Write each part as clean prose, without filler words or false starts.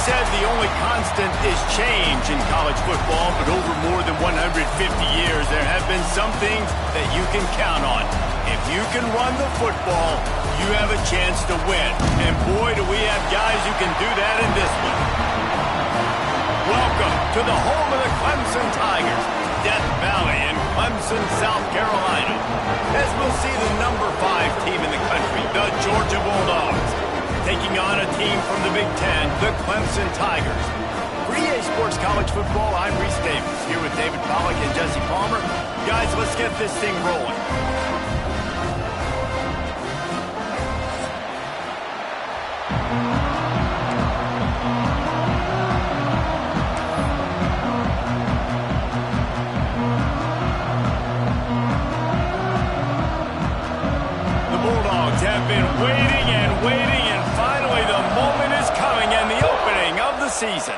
said the only constant is change in college football, but over more than 150 years, there have been some things that you can count on. If you can run the football, you have a chance to win. And boy, do we have guys who can do that in this one. Welcome to the home of the Clemson Tigers, Death Valley in Clemson, South Carolina. As we'll see the number 5 team in the country, the Georgia Bulldogs, taking on a team from the Big Ten, the Clemson Tigers. For EA Sports College Football, I'm Reese Davis, here with David Pollack and Jesse Palmer. Guys, let's get this thing rolling. Have been waiting and waiting, and finally the moment is coming and the opening of the season.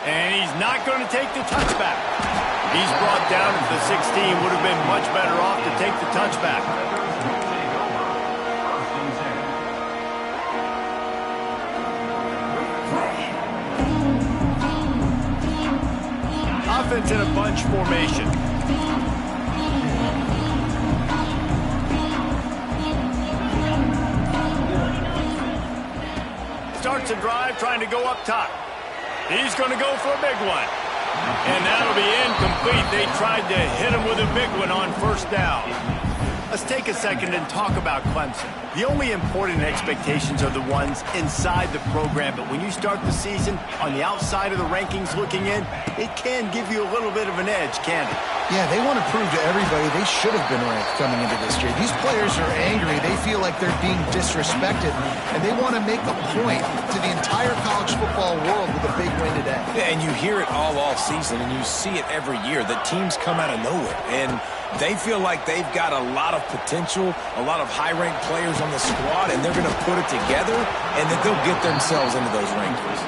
And he's not going to take the touchback. He's brought down at the 16. Would have been much better off to take the touchback. Offense in a bunch formation. Starts a drive trying to go up top. He's going to go for a big one. And that'll be incomplete. They tried to hit him with a big one on first down. Let's take a second and talk about Clemson. The only important expectations are the ones inside the program, but when you start the season on the outside of the rankings looking in, it can give you a little bit of an edge, can't it? Yeah, they want to prove to everybody they should have been ranked coming into this year. These players are angry. They feel like they're being disrespected, and they want to make a point to the entire college football world with a big win today. Yeah, and you hear it all season, and you see it every year. The teams come out of nowhere, and they feel like they've got a lot of potential, a lot of high-ranked players on the squad, and they're going to put it together, and then they'll get themselves into those rankings.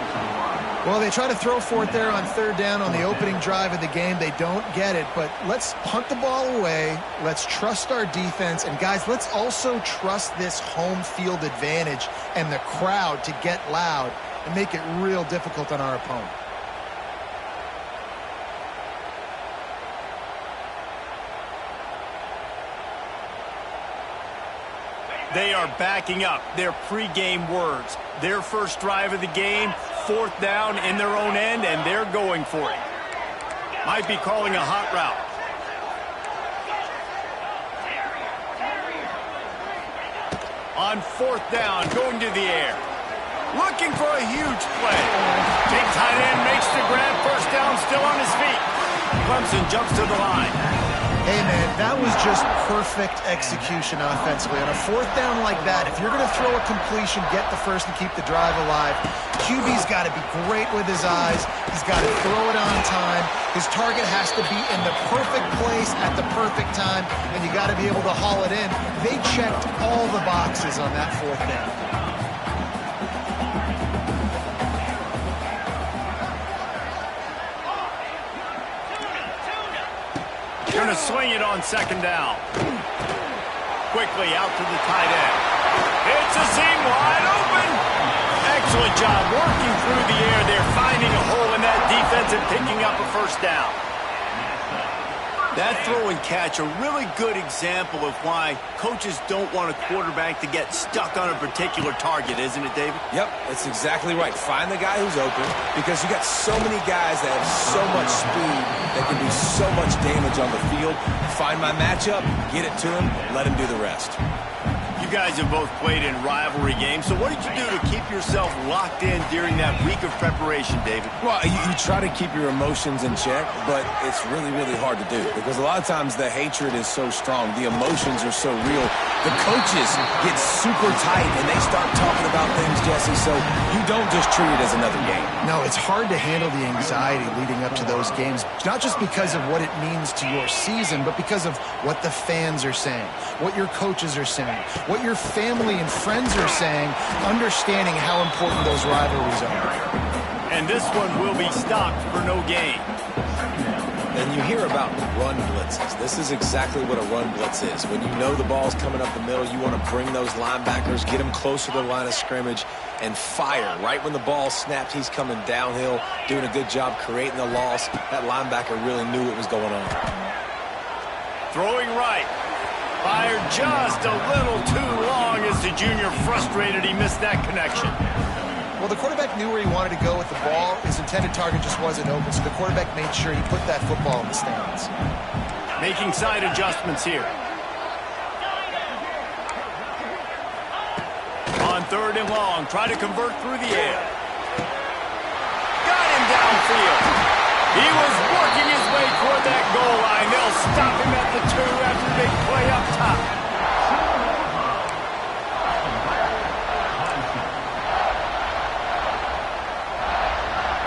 Well, they try to throw for it there on third down on the opening drive of the game. They don't get it, but let's punt the ball away. Let's trust our defense. And, guys, let's also trust this home field advantage and the crowd to get loud and make it real difficult on our opponent. They are backing up their pregame words. Their first drive of the game, 4th down in their own end, and they're going for it. Might be calling a hot route. On 4th down, going to the air. Looking for a huge play. Big tight end makes the grab, first down, still on his feet. Clemson jumps to the line. Hey, man, that was just perfect execution offensively. On a 4th down like that, if you're going to throw a completion, get the first and keep the drive alive. QB's got to be great with his eyes. He's got to throw it on time. His target has to be in the perfect place at the perfect time, and you got to be able to haul it in. They checked all the boxes on that 4th down. Going to swing it on 2nd down. Quickly out to the tight end. It's a seam wide open. Excellent job working through the air. They're finding a hole in that defense and picking up a first down. That throw and catch, a really good example of why coaches don't want a quarterback to get stuck on a particular target, isn't it, David? Yep, that's exactly right. Find the guy who's open, because you got so many guys that have so much speed that can do so much damage on the field. Find my matchup, get it to him, let him do the rest. You guys have both played in rivalry games, so what did you do to keep yourself locked in during that week of preparation, David? Well, you try to keep your emotions in check, but it's really, really hard to do because a lot of times the hatred is so strong. The emotions are so real. The coaches get super tight, and they start talking about things, Jesse, so you don't just treat it as another game. No, it's hard to handle the anxiety leading up to those games, not just because of what it means to your season, but because of what the fans are saying, what your coaches are saying, what your family and friends are saying, understanding how important those rivalries are. And this one will be stopped for no gain. And you hear about run blitzes. This is exactly what a run blitz is. When you know the ball's coming up the middle, you want to bring those linebackers, get them closer to the line of scrimmage, and fire. Right when the ball snapped, he's coming downhill, doing a good job creating the loss. That linebacker really knew what was going on. Throwing right. Fired just a little too long as the junior frustrated he missed that connection. Well, the quarterback knew where he wanted to go with the ball. His intended target just wasn't open, so the quarterback made sure he put that football in the stands. Making side adjustments here. On 3rd and long, try to convert through the air. Got him downfield. He was working his way toward that goal line. They'll stop him at the 2 after the big play up top.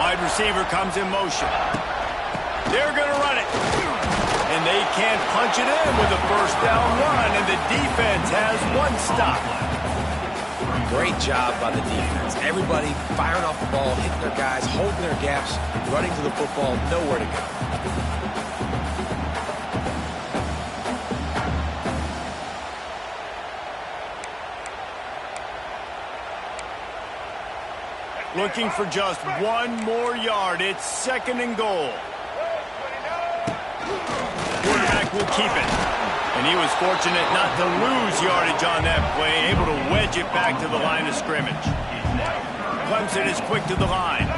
Wide receiver comes in motion. They're going to run it. And they can't punch it in with a first down run, and the defense has 1 stop. Great job by the defense. Everybody firing off the ball, hitting their guys, holding their gaps, running to the football, nowhere to go. Looking for just 1 more yard. It's 2nd and goal. Quarterback will keep it. And he was fortunate not to lose yardage on that play, able to wedge it back to the line of scrimmage. Clemson is quick to the line.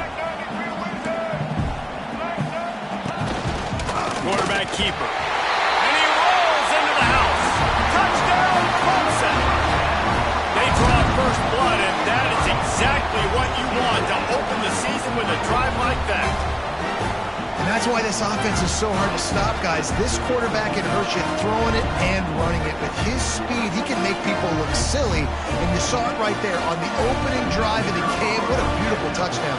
Quarterback keeper. And he rolls into the house. Touchdown, Clemson. They draw first blood, and that is exactly what you want to open the season with a drive like that. And that's why this offense is so hard to stop, guys. This quarterback can hurt you throwing it and running it. With his speed, he can make people look silly. And you saw it right there on the opening drive, and it came. What a beautiful touchdown.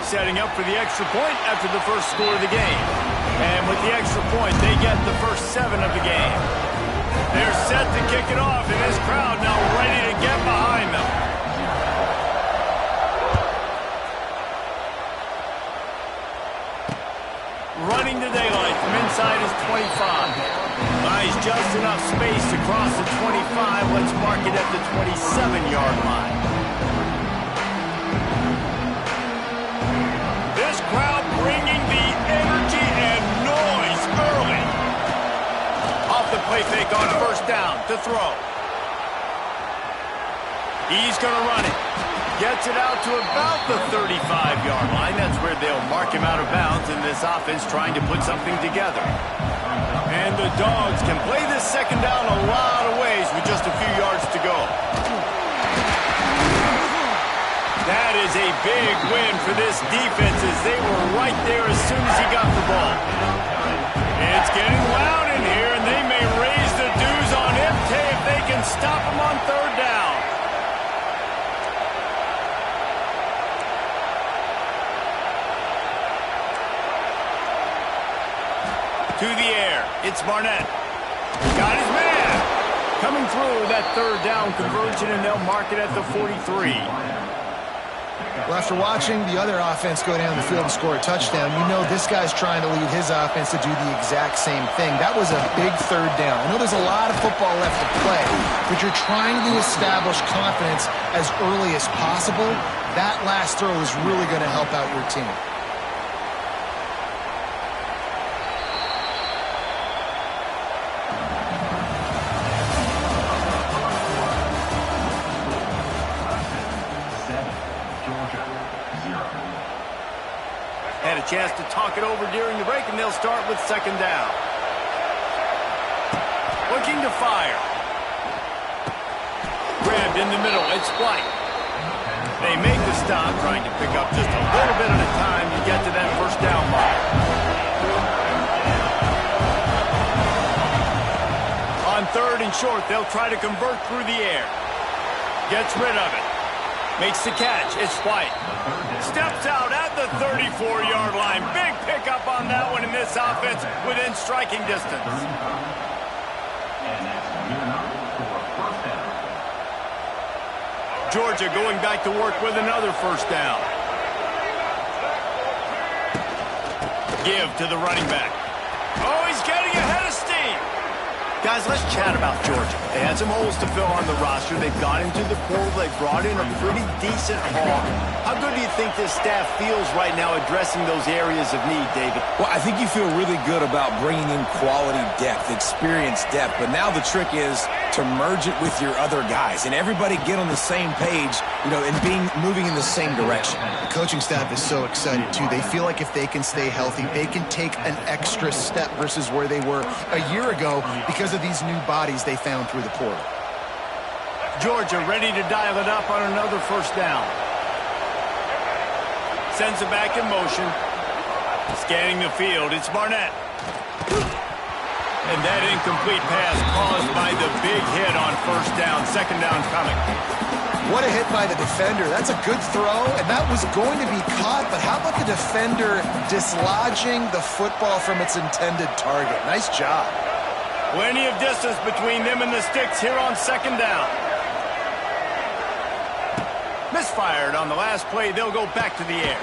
Setting up for the extra point after the first score of the game. And with the extra point, they get the first 7 of the game. They're set to kick it off, and this crowd now ready to get behind them. Running to daylight from inside his 25. Buys just enough space to cross the 25. Let's mark it at the 27-yard line. This crowd bringing the energy and noise early. Off the play fake on 1st down to throw. He's going to run it. Gets it out to about the 35-yard line. That's where they'll mark him out of bounds, and this offense trying to put something together. And the Dogs can play this 2nd down a lot of ways with just a few yards to go. That is a big win for this defense as they were right there as soon as he got the ball. It's getting loud in here, and they may raise the dues on Ipte if they can stop him on 3rd down. To the air, it's Barnett. Got his man. Coming through that 3rd down conversion, and they'll mark it at the 43. Well, after watching the other offense go down the field and score a touchdown, you know this guy's trying to lead his offense to do the exact same thing. That was a big 3rd down. I know there's a lot of football left to play, but you're trying to establish confidence as early as possible. That last throw is really going to help out your team. Had a chance to talk it over during the break, and they'll start with 2nd down. Looking to fire. Grabbed in the middle. It's White. They make the stop, trying to pick up just a little bit at a time to get to that 1st down mark. On 3rd and short, they'll try to convert through the air. Gets rid of it. Makes the catch. It's White. Steps out at the 34-yard line. Big pickup on that one in this offense within striking distance. Georgia going back to work with another 1st down. give to the running back. Oh, he's getting ahead of steam. Guys, let's chat about Georgia. They had some holes to fill on the roster. They've gone into the portal. They brought in a pretty decent haul. How good do you think this staff feels right now addressing those areas of need, David? Well, I think you feel really good about bringing in quality depth, experienced depth. But now the trick is to merge it with your other guys and everybody get on the same page, and moving in the same direction. The coaching staff is so excited, too. They feel like if they can stay healthy, they can take an extra step versus where they were a year ago because of these new bodies they found through the portal. Georgia ready to dial it up on another first down. Sends it back in motion. Scanning the field, it's Barnett. And that incomplete pass caused by the big hit on first down. Second down coming. What a hit by the defender. That's a good throw, and that was going to be caught, but how about the defender dislodging the football from its intended target? Nice job. Plenty of distance between them and the sticks here on second down. Misfired on the last play. They'll go back to the air.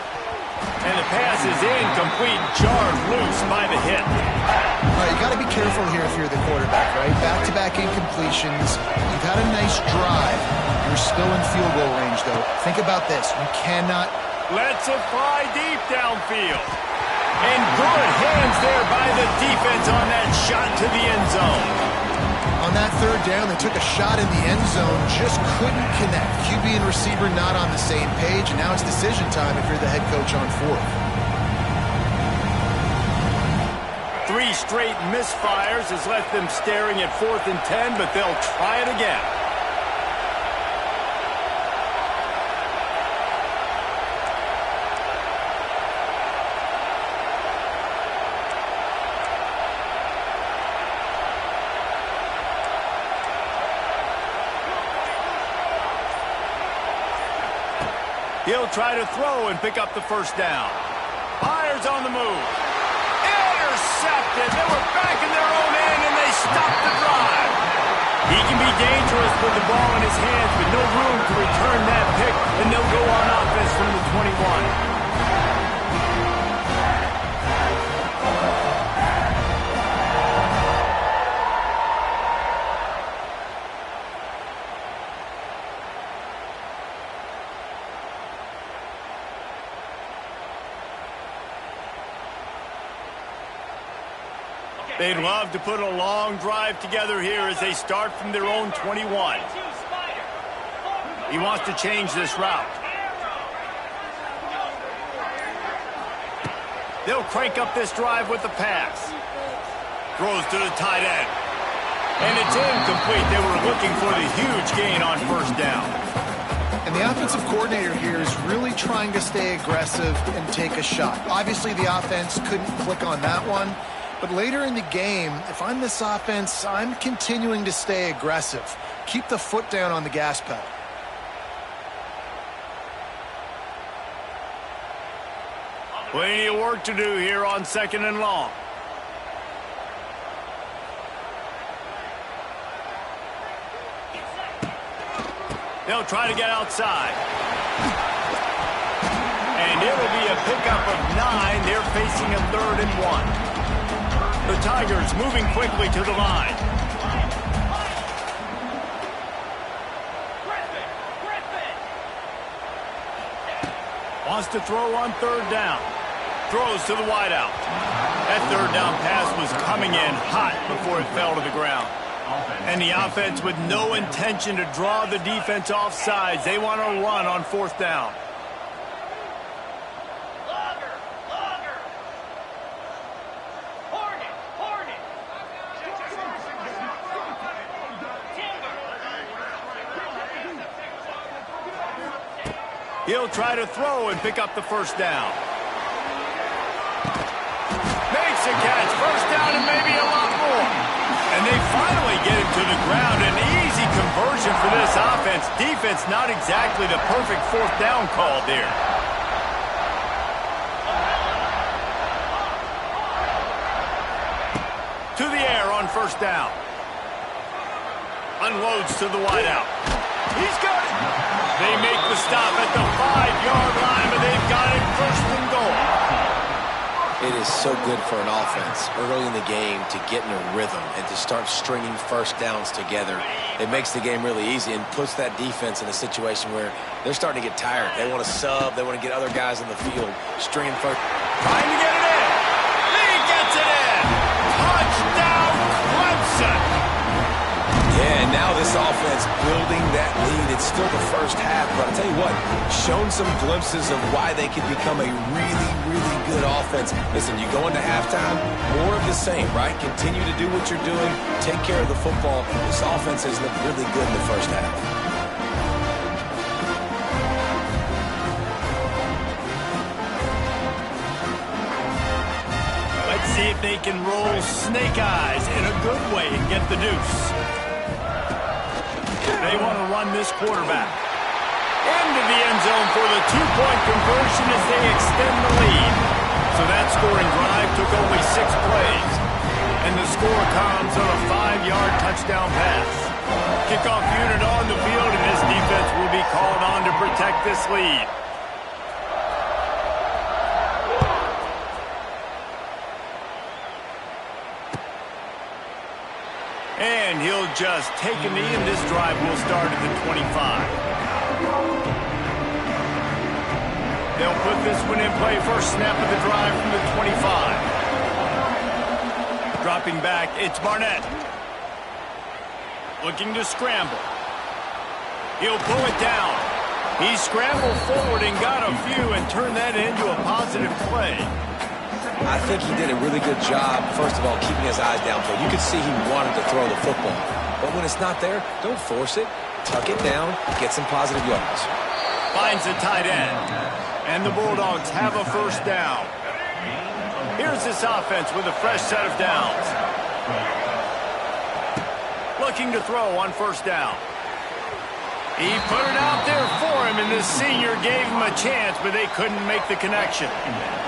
And the pass is incomplete, jarred loose by the hit. All right, you got to be careful here if you're the quarterback, right? Back-to-back incompletions. You've had a nice drive. You're still in field goal range, though. Think about this. You cannot... Lets it fly deep downfield. And good hands there by the defense on that shot to the end zone. On that third down, they took a shot in the end zone, just couldn't connect. QB and receiver not on the same page, and now it's decision time if you're the head coach on fourth. 3 straight misfires has left them staring at 4th and 10, but they'll try it again. He'll try to throw and pick up the first down. Fires on the move. Intercepted. They were back in their own end, and they stopped the drive. He can be dangerous with the ball in his hands, but no room to return that pick, and they'll go on offense from the 21. They'd love to put a long drive together here as they start from their own 21. He wants to change this route. They'll crank up this drive with the pass. Throws to the tight end. And it's incomplete. They were looking for the huge gain on first down. And the offensive coordinator here is really trying to stay aggressive and take a shot. Obviously, the offense couldn't click on that one. But later in the game, if I'm this offense, I'm continuing to stay aggressive. Keep the foot down on the gas pedal. Plenty of work to do here on second and long. They'll try to get outside. And it'll be a pickup of 9. They're facing a 3rd and 1. The Tigers moving quickly to the line. Wants to throw on 3rd down. Throws to the wideout. That 3rd down pass was coming in hot before it fell to the ground. And the offense with no intention to draw the defense off sides. They want to run on 4th down. He'll try to throw and pick up the first down. Makes a catch. First down and maybe a lot more. And they finally get him to the ground. An easy conversion for this offense. Defense not exactly the perfect 4th down call there. To the air on first down. Unloads to the wideout. He's got it. They make the stop at the 5-yard line, but they've got it 1st and goal. It is so good for an offense early in the game to get in a rhythm and to start stringing first downs together. It makes the game really easy and puts that defense in a situation where they're starting to get tired. They want to sub. They want to get other guys in the field stringing first. Trying to get it in. He gets it in. Touchdown, Clemson. Yeah, and now this offense building that lead. It's still the first half, but I'll tell you what, shown some glimpses of why they could become a really, really good offense. Listen, you go into halftime, more of the same, right? Continue to do what you're doing, take care of the football. This offense has looked really good in the first half. Let's see if they can roll snake eyes in a good way and get the deuce. They want to run this quarterback into the end zone for the two-point conversion as they extend the lead. So that scoring drive took only 6 plays. And the score comes on a 5-yard touchdown pass. Kickoff unit on the field, and this defense will be called on to protect this lead. And he'll just take a knee, and this drive will start at the 25. They'll put this one in play. First snap of the drive from the 25. Dropping back, it's Barnett. Looking to scramble. He'll pull it down. He scrambled forward and got a few and turned that into a positive play. I think he did a really good job, first of all, keeping his eyes downfield. You could see he wanted to throw the football. But when it's not there, don't force it. Tuck it down, get some positive yards. Finds the tight end. And the Bulldogs have a first down. Here's this offense with a fresh set of downs. Looking to throw on first down. He put it out there for him, and the senior gave him a chance, but they couldn't make the connection.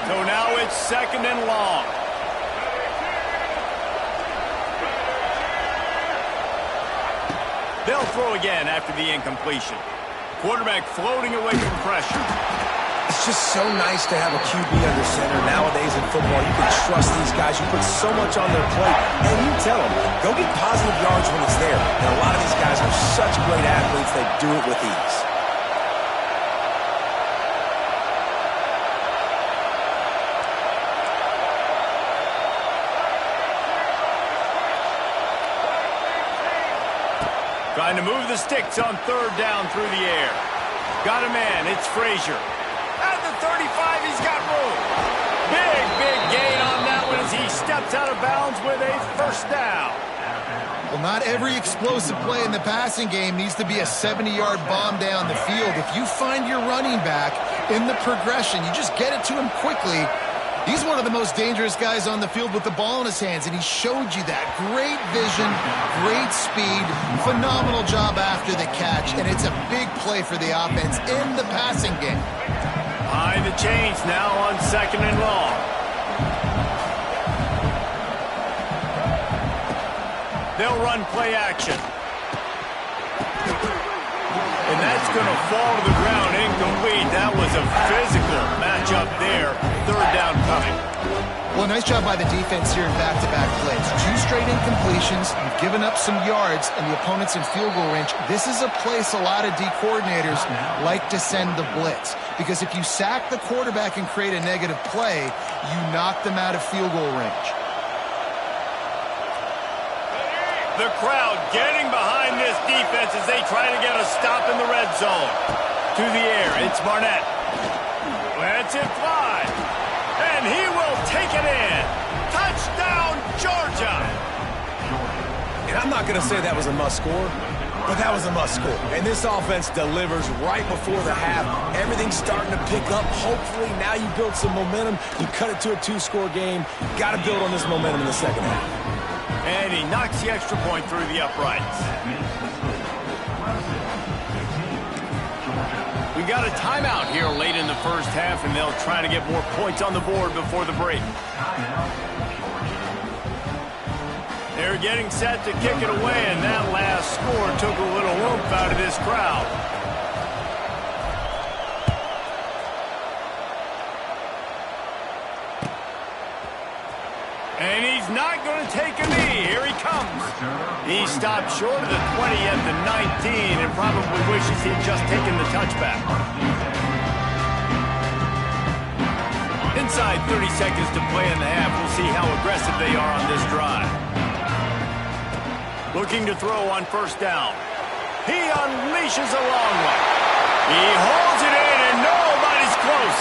So now it's second and long. They'll throw again after the incompletion. Quarterback floating away from pressure. It's just so nice to have a QB under center. Nowadays in football, you can trust these guys. You put so much on their plate, and you tell them, go get positive yards when it's there. And a lot of these guys are such great athletes, they do it with ease. Trying to move the sticks on third down through the air. Got a man, it's Frazier. At the 35, he's got room. Big gain on that one as he steps out of bounds with a first down. Well, not every explosive play in the passing game needs to be a 70-yard bomb down the field. If you find your running back in the progression, you just get it to him quickly. He's one of the most dangerous guys on the field with the ball in his hands, and he showed you that. Great vision, great speed, phenomenal job after the catch, and it's a big play for the offense in the passing game. Behind the chains now on second and long. They'll run play action. And that's going to fall to the ground incomplete. That was a physical matchup there. Third down coming. Well, nice job by the defense here in back-to-back plays. 2 straight incompletions. You've given up some yards, and the opponent's in field goal range. This is a place a lot of D coordinators like to send the blitz. Because if you sack the quarterback and create a negative play, you knock them out of field goal range. The crowd getting behind this defense as they try to get a stop in the red zone. To the air, it's Barnett. Lets it fly. And he will take it in. Touchdown, Georgia. And I'm not going to say that was a must-score, but that was a must-score. And this offense delivers right before the half. Everything's starting to pick up. Hopefully now you build some momentum. You cut it to a 2-score game. Got to build on this momentum in the second half. And he knocks the extra point through the uprights. We got a timeout here late in the first half, and they'll try to get more points on the board before the break. They're getting set to kick it away, and that last score took a little oomph out of this crowd. quarterback going to take a knee. Here he comes. He stopped short of the 20 at the 19 and probably wishes he'd just taken the touchback. Inside 30 seconds to play in the half. We'll see how aggressive they are on this drive. Looking to throw on first down. He unleashes a long one. He holds it in and nobody's close.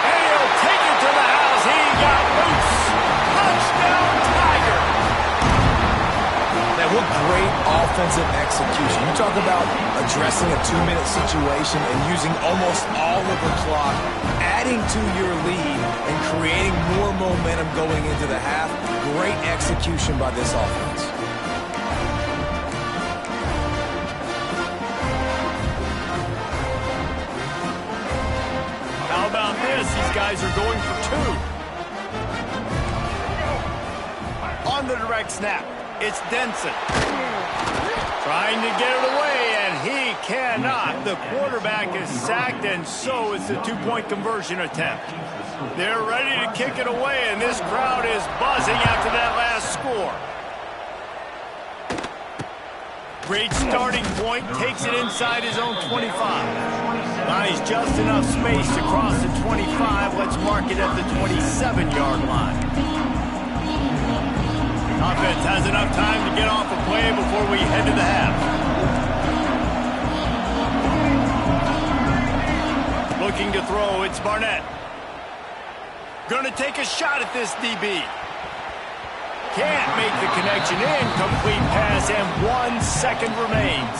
And he'll take it to the house. He got loose. Touchdown, Tiger. Man, what great offensive execution. You talk about addressing a 2-minute situation and using almost all of the clock, adding to your lead and creating more momentum going into the half. Great execution by this offense. How about this? These guys are going for 2. On the direct snap, it's Denson. Trying to get it away, and he cannot. The quarterback is sacked, and so is the 2-point conversion attempt. They're ready to kick it away, and this crowd is buzzing after that last score. Great starting point, takes it inside his own 25. Buys just enough space to cross the 25. Let's mark it at the 27-yard line. Offense has enough time to get off a play before we head to the half. Looking to throw, it's Barnett. Going to take a shot at this DB. Can't make the connection. Incomplete pass, and 1 second remains.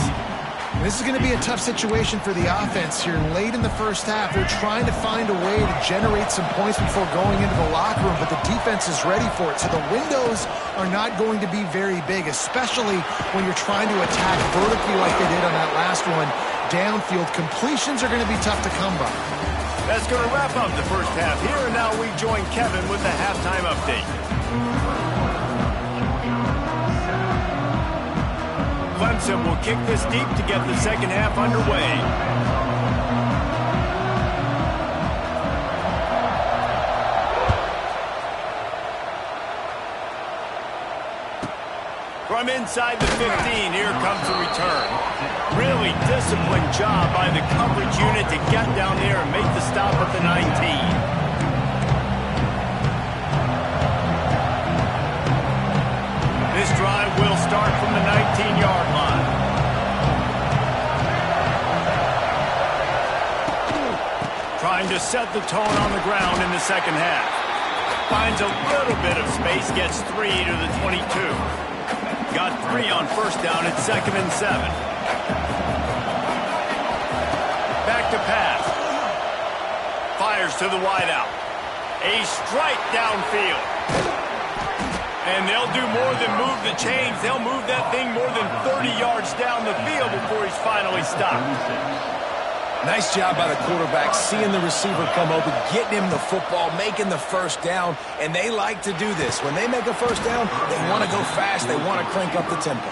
This is going to be a tough situation for the offense here. Late in the first half, they're trying to find a way to generate some points before going into the locker room, but the defense is ready for it. So the windows are not going to be very big, especially when you're trying to attack vertically like they did on that last one. Downfield completions are going to be tough to come by. That's going to wrap up the first half here, and now we join Kevin with the halftime update. Clemson will kick this deep to get the second half underway. From inside the 15, here comes the return. Really disciplined job by the coverage unit to get down there and make the stop at the 19. This drive will start from the 19-yard line. Trying to set the tone on the ground in the second half. Finds a little bit of space, gets 3 to the 22. Got 3 on first down at 2nd and 7. Back to pass. Fires to the wideout. A strike downfield. And they'll do more than move the chains. They'll move that thing more than 30 yards down the field before he's finally stopped. Nice job by the quarterback, seeing the receiver come open, getting him the football, making the first down, and they like to do this. When they make a first down, they want to go fast. They want to crank up the tempo.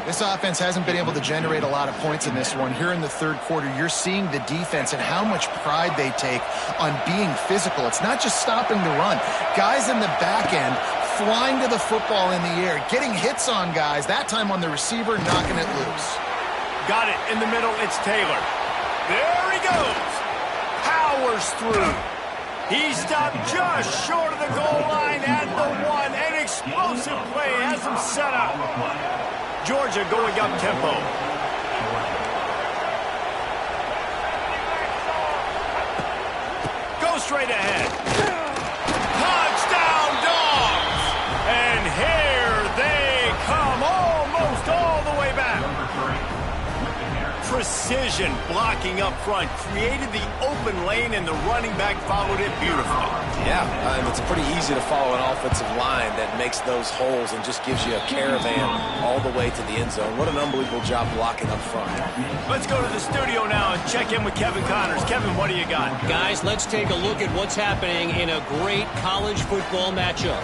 This offense hasn't been able to generate a lot of points in this one. Here in the third quarter, you're seeing the defense and how much pride they take on being physical. It's not just stopping the run. Guys in the back end flying to the football in the air, getting hits on guys, that time on the receiver, knocking it loose. Got it in the middle, it's Taylor. There he goes. Powers through. He stopped just short of the goal line at the 1. An explosive play has him set up. Georgia going up tempo. Go straight ahead. Touchdown, Dogs! And here they come, almost all the way back. Precision blocking up front created the open lane, and the running back followed it beautifully. Yeah, it's pretty easy to follow an offensive line that makes those holes and just gives you a caravan all the way to the end zone. What an unbelievable job blocking up front. Let's go to the studio now and check in with Kevin Connors. Kevin, what do you got? Guys, let's take a look at what's happening in a great college football matchup.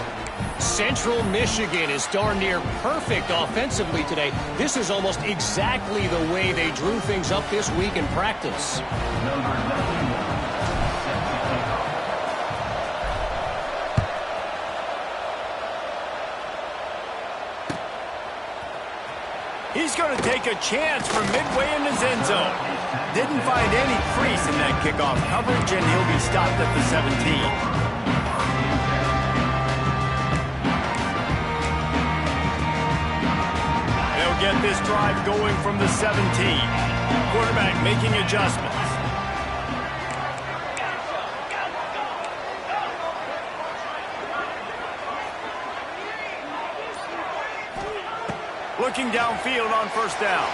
Central Michigan is darn near perfect offensively today. This is almost exactly the way they drew things up this week in practice. He's going to take a chance from midway in his end zone. Didn't find any crease in that kickoff coverage, and he'll be stopped at the 17. They'll get this drive going from the 17. Quarterback making adjustments. Looking downfield on first down.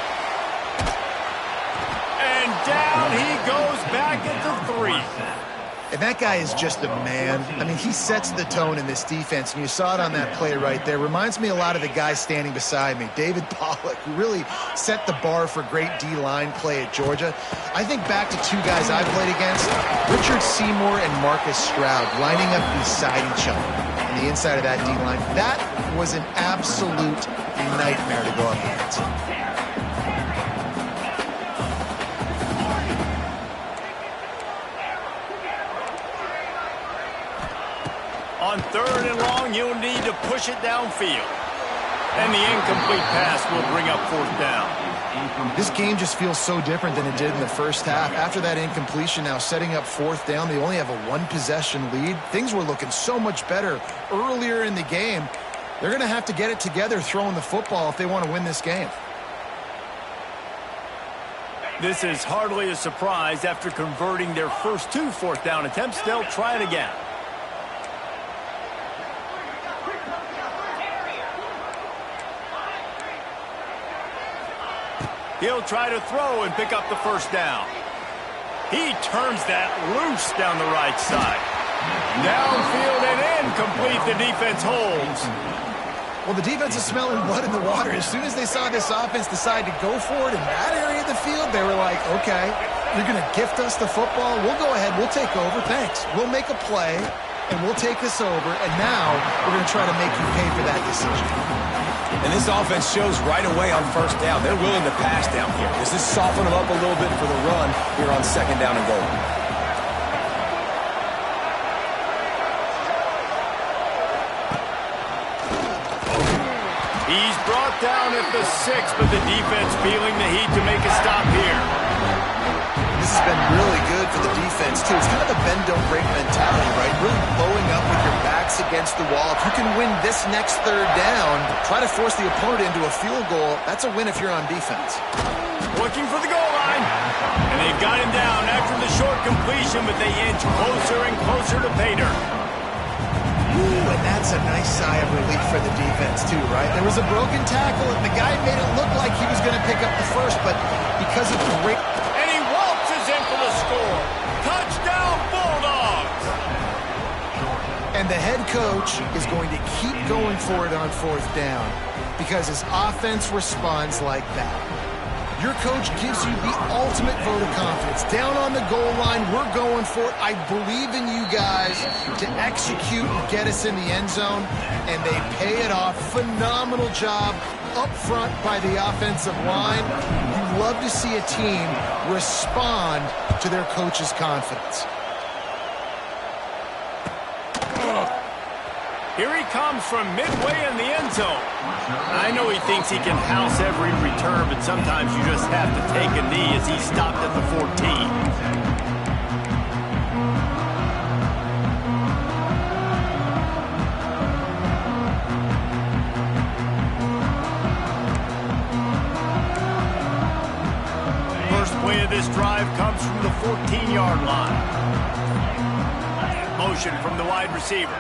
And down he goes back at the 3. And that guy is just a man. I mean, he sets the tone in this defense, and you saw it on that play right there. Reminds me a lot of the guy standing beside me, David Pollock, who really set the bar for great D-line play at Georgia. I think back to two guys I played against, Richard Seymour and Marcus Stroud, lining up beside each other on the inside of that D-line. That was an absolute nightmare to go up against. On 3rd and long, you'll need to push it downfield. And the incomplete pass will bring up 4th down. This game just feels so different than it did in the first half. After that incompletion, now setting up 4th down, they only have a 1-possession lead. Things were looking so much better earlier in the game. They're going to have to get it together throwing the football if they want to win this game. This is hardly a surprise. After converting their first 2 4th down attempts, they'll try it again. He'll try to throw and pick up the first down. He turns that loose down the right side. Downfield and incomplete. The defense holds. Well, the defense is smelling blood in the water. As soon as they saw this offense decide to go for it in that area of the field, they were like, okay, you're going to gift us the football. We'll go ahead. We'll take over. Thanks. We'll make a play, and we'll take this over. And now we're going to try to make you pay for that decision. And this offense shows right away on first down. They're willing to pass down here. This is soften them up a little bit for the run here on 2nd down and goal. He's brought down at the 6, but the defense feeling the heat to make a stop here. This has been really good for the defense, too. It's kind of a bend-don't-break mentality, right? Really blowing up with your backs against the wall. If you can win this next 3rd down, try to force the opponent into a field goal. That's a win if you're on defense. Looking for the goal line. And they've got him down after the short completion, but they inch closer and closer to pay dirt. Ooh, and that's a nice sigh of relief for the defense, too, right? There was a broken tackle, and the guy made it look like he was going to pick up the first, but because of the great... And he waltzes in for the score. Touchdown, Bulldogs! And the head coach is going to keep going for it on 4th down because his offense responds like that. Your coach gives you the ultimate vote of confidence. Down on the goal line, we're going for it. I believe in you guys to execute and get us in the end zone, and they pay it off. Phenomenal job up front by the offensive line. You love to see a team respond to their coach's confidence. Here he comes from midway in the end zone. I know he thinks he can house every return, but sometimes you just have to take a knee as he stopped at the 14. First play of this drive comes from the 14-yard line. Motion from the wide receiver.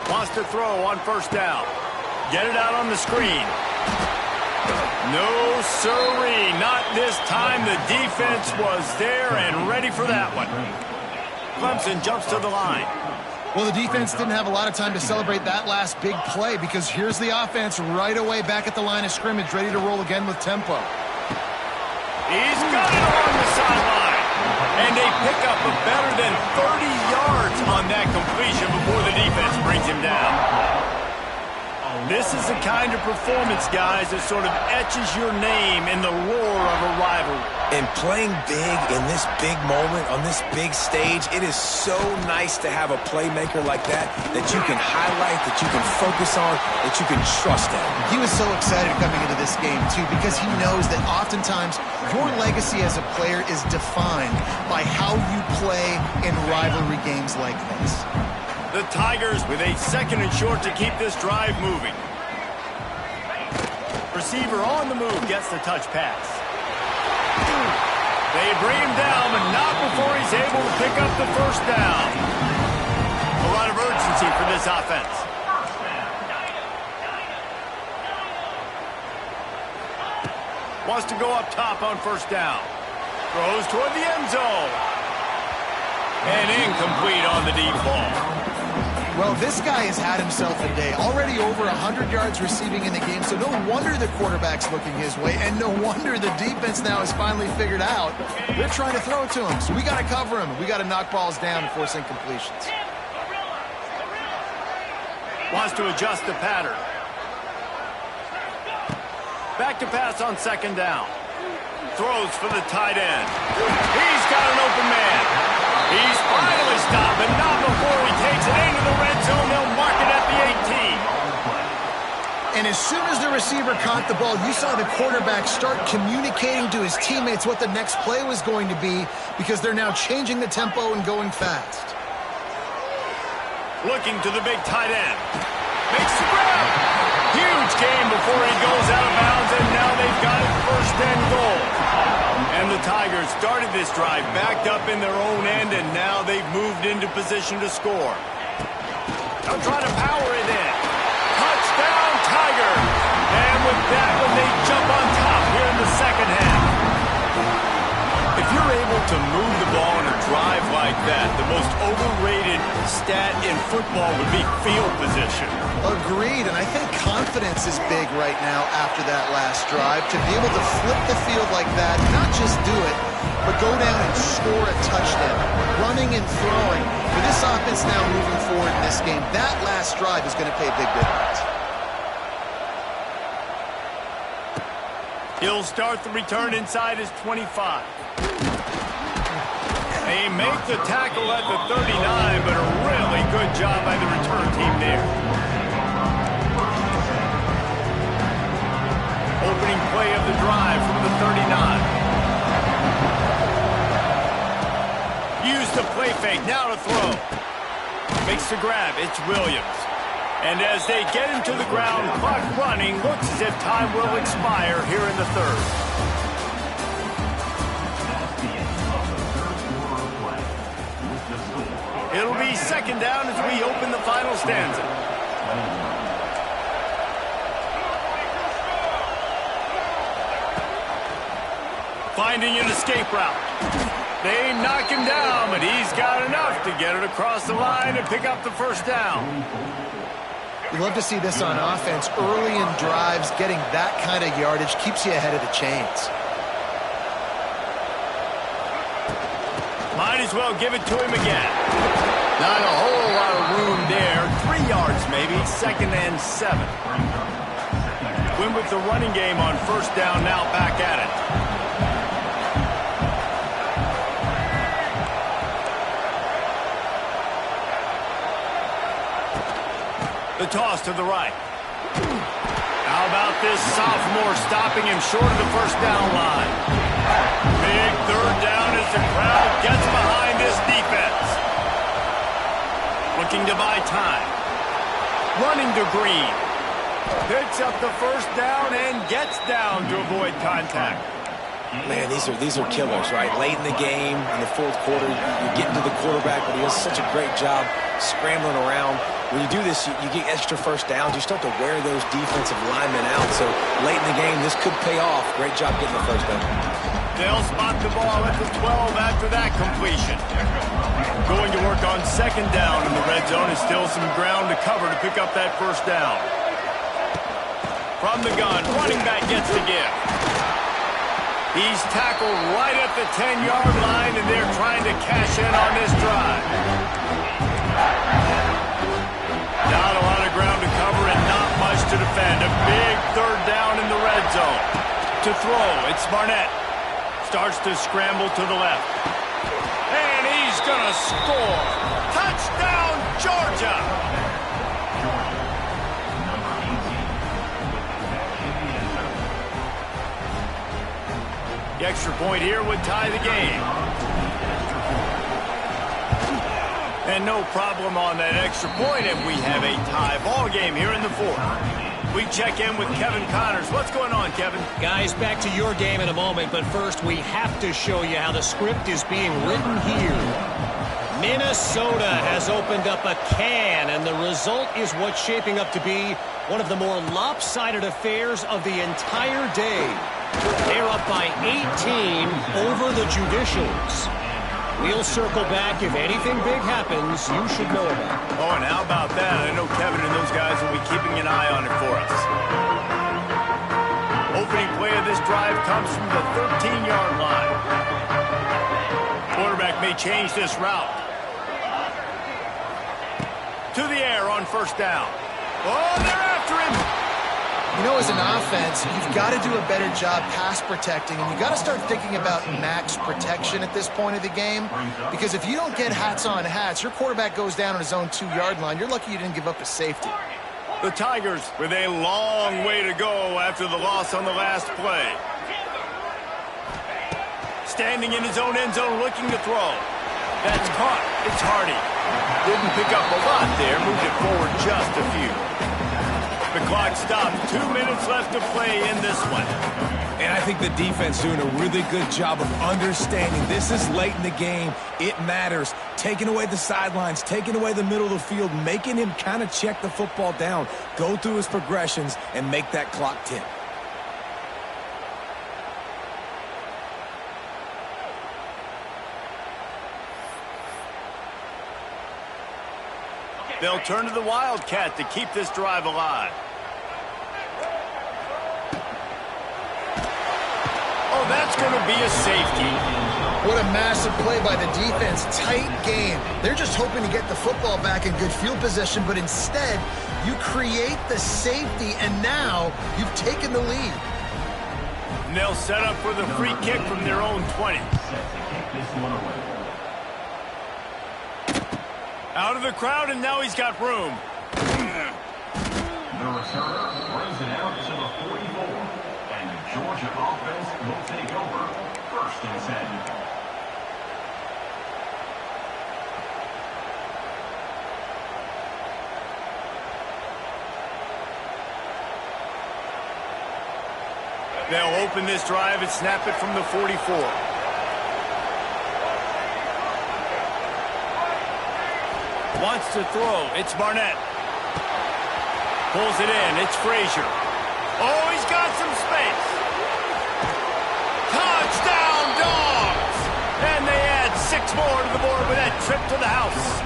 Wants to throw on first down. Get it out on the screen. No siree, not this time. The defense was there and ready for that one. Clemson jumps to the line. Well, the defense didn't have a lot of time to celebrate that last big play because here's the offense right away back at the line of scrimmage, ready to roll again with tempo. He's got it along the sideline. And they pick up a better than 30 yards on that completion before the defense brings him down. This This is the kind of performance, guys, that sort of etches your name in the roar of a rivalry. And playing big in this big moment, on this big stage, it is so nice to have a playmaker like that you can highlight, that you can focus on, that you can trust in. He was so excited coming into this game, too, because he knows that oftentimes your legacy as a player is defined by how you play in rivalry games like this. The Tigers with a 2nd and short to keep this drive moving. Receiver on the move gets the touch pass. They bring him down, but not before he's able to pick up the first down. A lot of urgency for this offense. Wants to go up top on first down. Throws toward the end zone. And incomplete on the deep ball. Well, this guy has had himself a day. Already over 100 yards receiving in the game, so no wonder the quarterback's looking his way, and no wonder the defense now has finally figured out they're trying to throw it to him. So we got to cover him. We got to knock balls down and force incompletions. Wants to adjust the pattern. Back to pass on 2nd down. Throws for the tight end. He's got an open man. He's finally stopped, but not before he takes it into the red zone. They'll mark it at the 18. And as soon as the receiver caught the ball, you saw the quarterback start communicating to his teammates what the next play was going to be, because they're now changing the tempo and going fast. Looking to the big tight end. Makes the grab. Huge game before he goes out of bounds, and now they've got it 1st and goal. And the Tigers started this drive backed up in their own end, and now they've moved into position to score. They'll try to power it in. Touchdown, Tigers! And with that one, they jump on top here in the 2nd half. If you're able to move the ball in a drive like that, the most overrated stat in football would be field position. Agreed, and I think confidence is big right now after that last drive. To be able to flip the field like that, not just do it, but go down and score a touchdown. Running and throwing. For this offense now moving forward in this game, that last drive is going to pay big dividends. He'll start the return inside his 25. They make the tackle at the 39, but a really good job by the return team there. Opening play of the drive from the 39. Used the play fake, now to throw. Makes the grab, it's Williams. And as they get him to the ground, clock running, looks as if time will expire here in the 3rd. It'll be 2nd down as we open the final stanza. Finding an escape route. They knock him down, but he's got enough to get it across the line and pick up the first down. You love to see this on offense. Early in drives, getting that kind of yardage keeps you ahead of the chains. Might as well give it to him again. Not a whole lot of room there. 3 yards maybe, 2nd and 7. Win with the running game on first down, now back at it. The toss to the right. How about this sophomore stopping him short of the first down line? Big 3rd down as the crowd gets behind this defense. Looking to buy time. Running to Green. Picks up the first down and gets down to avoid contact. Man, these are killers, right? Late in the game, in the 4th quarter, you're getting to the quarterback, but he does such a great job scrambling around. When you do this, you get extra first downs. You start to wear those defensive linemen out. So late in the game, this could pay off. Great job getting the first down. They'll spot the ball at the 12 after that completion. Going to work on 2nd down in the red zone, and still some ground to cover to pick up that first down. From the gun, running back gets the gift. He's tackled right at the 10-yard line, and they're trying to cash in on this drive. Not a lot of ground to cover and not much to defend. zone. To throw, it's Barnett. Starts to scramble to the left. And he's going to score. Touchdown, Georgia! The extra point here would tie the game. And no problem on that extra point, and we have a tie ball game here in the fourth. We check in with Kevin Connors. What's going on, Kevin? Guys, back to your game in a moment, but first we have to show you how the script is being written here. Minnesota has opened up a can, and the result is what's shaping up to be one of the more lopsided affairs of the entire day. They're up by 18 over the Judicials. We'll circle back. If anything big happens, you should know about it. Oh, and how about that? I know Kevin and those guys will be keeping an eye on it for us. Opening play of this drive comes from the 13-yard line. Quarterback may change this route. To the air on first down. Oh, they're after him. You know, as an offense, you've got to do a better job pass protecting, and you've got to start thinking about max protection at this point of the game, because if you don't get hats on hats, your quarterback goes down on his own 2-yard line. You're lucky you didn't give up a safety. The Tigers with a long way to go after the loss on the last play. Standing in his own end zone looking to throw. That's caught. It's Hardy. Didn't pick up a lot there. Moved it forward just a few. The clock stopped. 2 minutes left to play in this one. And I think the defense doing a really good job of understanding this is late in the game. It matters. Taking away the sidelines, taking away the middle of the field, making him kind of check the football down, go through his progressions, and make that clock tick. They'll turn to the Wildcat to keep this drive alive. Oh, that's going to be a safety. What a massive play by the defense. Tight game. They're just hoping to get the football back in good field position, but instead, you create the safety, and now you've taken the lead. And they'll set up for the free kick from their own 20. Out of the crowd, and now he's got room. The returner brings it out to the 44, and the Georgia offense will take over 1st and 10. They'll open this drive and snap it from the 44. Wants to throw. It's Barnett. Pulls it in. It's Frazier. Oh, he's got some space. Touchdown, Dogs! And they add 6 more to the board with that trip to the house.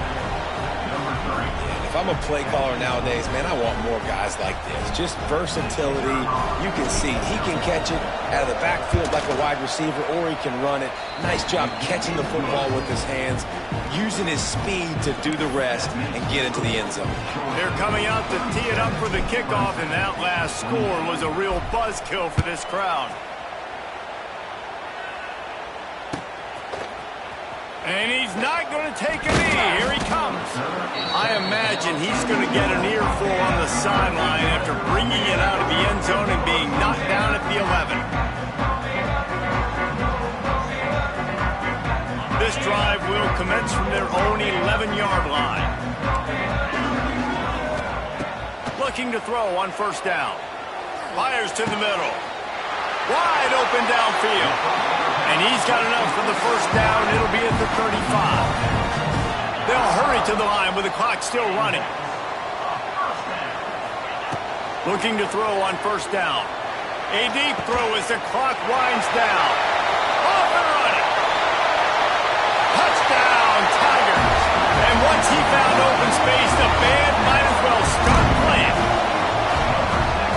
If I'm a play caller nowadays, man, I want more guys like this. Just versatility. You can see he can catch it out of the backfield like a wide receiver, or he can run it. Nice job catching the football with his hands, using his speed to do the rest and get into the end zone. They're coming out to tee it up for the kickoff, and that last score was a real buzzkill for this crowd. And he's not going to take a knee. Here he comes. I imagine he's going to get an earful on the sideline after bringing it out of the end zone and being knocked down at the 11. This drive will commence from their own 11-yard line. Looking to throw on first down. Fires to the middle. Wide open downfield. And he's got enough for the first down. It'll be at the 35. They'll hurry to the line with the clock still running. Looking to throw on first down. A deep throw as the clock winds down. Off and running. Touchdown, Tigers. And once he found open space, the band might as well start playing.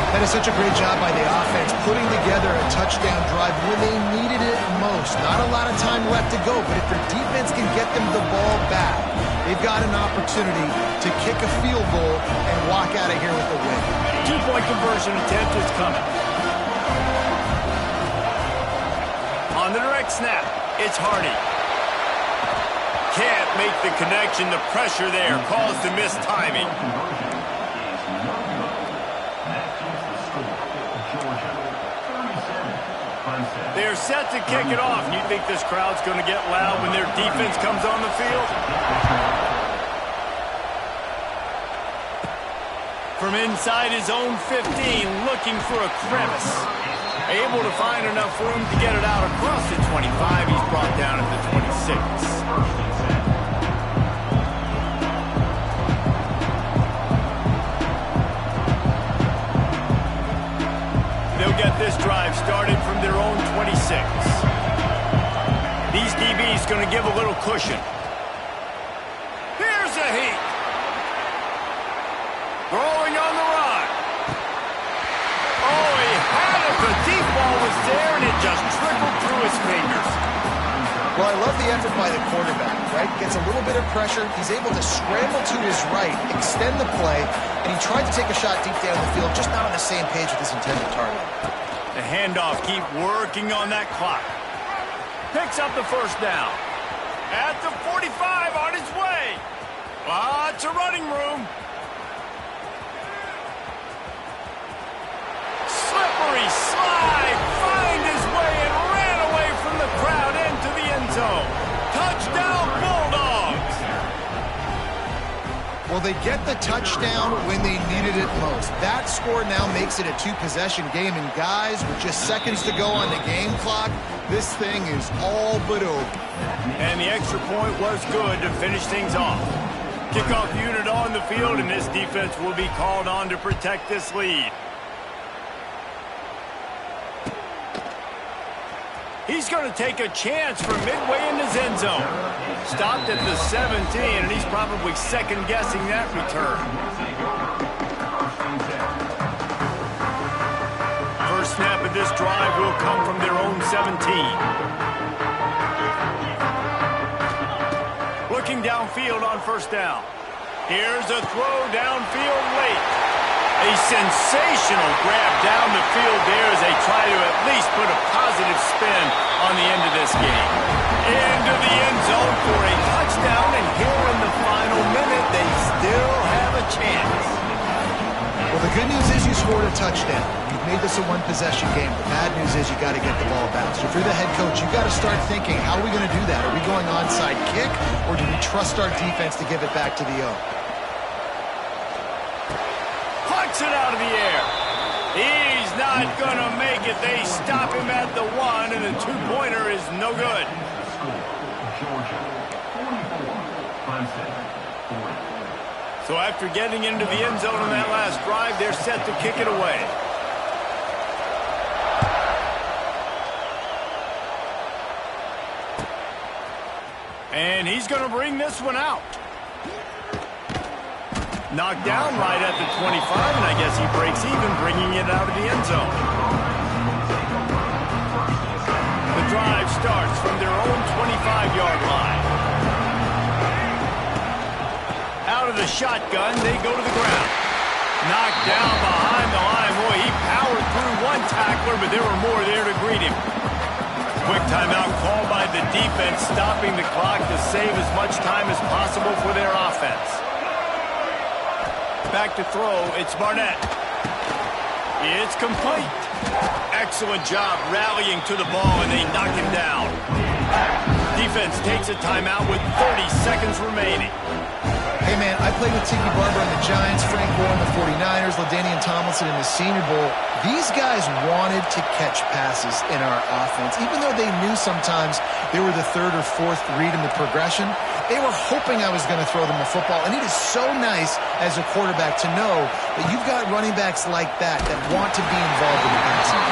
That is such a great job by the offense, putting together a touchdown drive when they needed it most. Not a lot of time left to go, but if their defense can get them the ball back, they've got an opportunity to kick a field goal and walk out of here with the win. 2-point conversion attempt is coming. On the direct snap, it's Hardy. Can't make the connection. The pressure there caused the missed timing. They're set to kick it off. You think this crowd's going to get loud when their defense comes on the field? From inside his own 15, looking for a crevice. Able to find enough room to get it out across the 25. He's brought down at the 26. They'll get this drive started from their own 26. These DBs going to give a little cushion. Here's a heat. Throwing on the run. Oh, he had it. The deep ball was there, and it just trickled through his fingers. Well, I love the effort by the quarterback, right? Gets a little bit of pressure. He's able to scramble to his right, extend the play, and he tried to take a shot deep down the field, just not on the same page with his intended target. The handoff, keep working on that clock. Picks up the first down. At the 45, on his way. Lots of running room. Slippery slide, find his way and ran away from the crowd into the end zone. Touchdown, Bulldogs. Well, they get the touchdown when they needed it most. That score now makes it a two-possession game, and guys, with just seconds to go on the game clock, this thing is all but over. And the extra point was good to finish things off. Kickoff unit on the field, and this defense will be called on to protect this lead. He's going to take a chance from midway in his end zone. Stopped at the 17, and he's probably second-guessing that return. First snap of this drive will come from their own 17. Looking downfield on first down. Here's a throw downfield late. A sensational grab down the field there as they try to at least put a positive spin on the end of this game. Into the end zone for a touchdown, and here in the final minute, they still have a chance. Well, the good news is you scored a touchdown. You've made this a one-possession game. The bad news is you got to get the ball bounced. If you're the head coach, you got to start thinking, how are we going to do that? Are we going onside kick, or do we trust our defense to give it back to the O? It out of the air. He's not going to make it. They stop him at the 1, and the two-pointer is no good. So after getting into the end zone on that last drive, they're set to kick it away. And he's going to bring this one out. Knocked down right at the 25, and I guess he breaks even, bringing it out of the end zone. The drive starts from their own 25-yard line. Out of the shotgun, they go to the ground. Knocked down behind the line. Boy, he powered through one tackler, but there were more there to greet him. Quick timeout called by the defense, stopping the clock to save as much time as possible for their offense. Back to throw, it's Barnett. It's complete. Excellent job rallying to the ball, and they knock him down. Defense takes a timeout with 30 seconds remaining. Hey, man, I played with Tiki Barber on the Giants, Frank Gore on the 49ers, LaDainian Tomlinson in the Senior Bowl. These guys wanted to catch passes in our offense. Even though they knew sometimes they were the third or fourth read in the progression, they were hoping I was going to throw them a football. And it is so nice as a quarterback to know that you've got running backs like that want to be involved in the passing.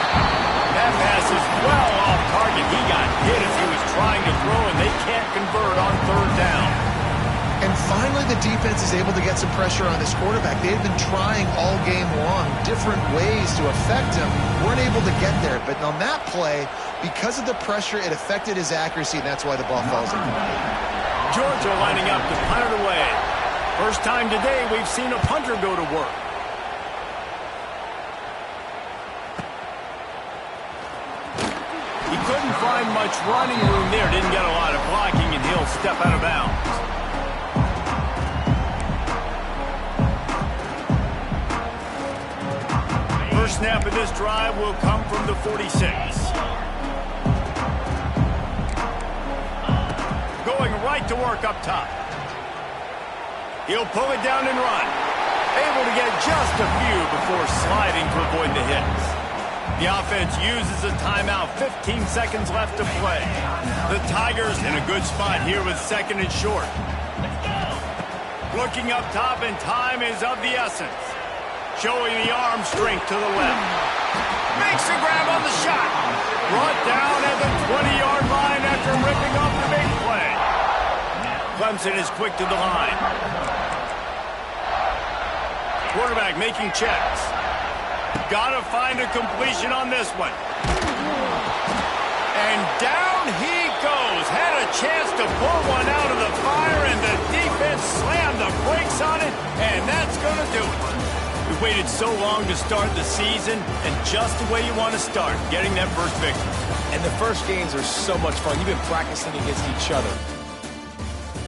That pass is well off target. He got hit as he was trying to throw, and they can't convert on third down. And finally, the defense is able to get some pressure on this quarterback. They've been trying all game long different ways to affect him. Weren't able to get there. But on that play, because of the pressure, it affected his accuracy, and that's why the ball falls in. Georgia lining up to punt it away. First time today we've seen a punter go to work. He couldn't find much running room there. Didn't get a lot of blocking, and he'll step out of bounds. First snap of this drive will come from the 46. Going right to work up top. He'll pull it down and run. Able to get just a few before sliding to avoid the hits. The offense uses a timeout. 15 seconds left to play. The Tigers in a good spot here with second and short. Looking up top, and time is of the essence. Showing the arm strength to the left. Makes the grab on the shot. Brought down at the 20-yard line after ripping off the big play. Clemson is quick to the line. Quarterback making checks. Gotta find a completion on this one. And down he goes. Had a chance to pull one out of the fire, and the defense slammed the brakes on it, and that's gonna do it. We waited so long to start the season, and just the way you want to start, getting that first victory. And the first games are so much fun. You've been practicing against each other.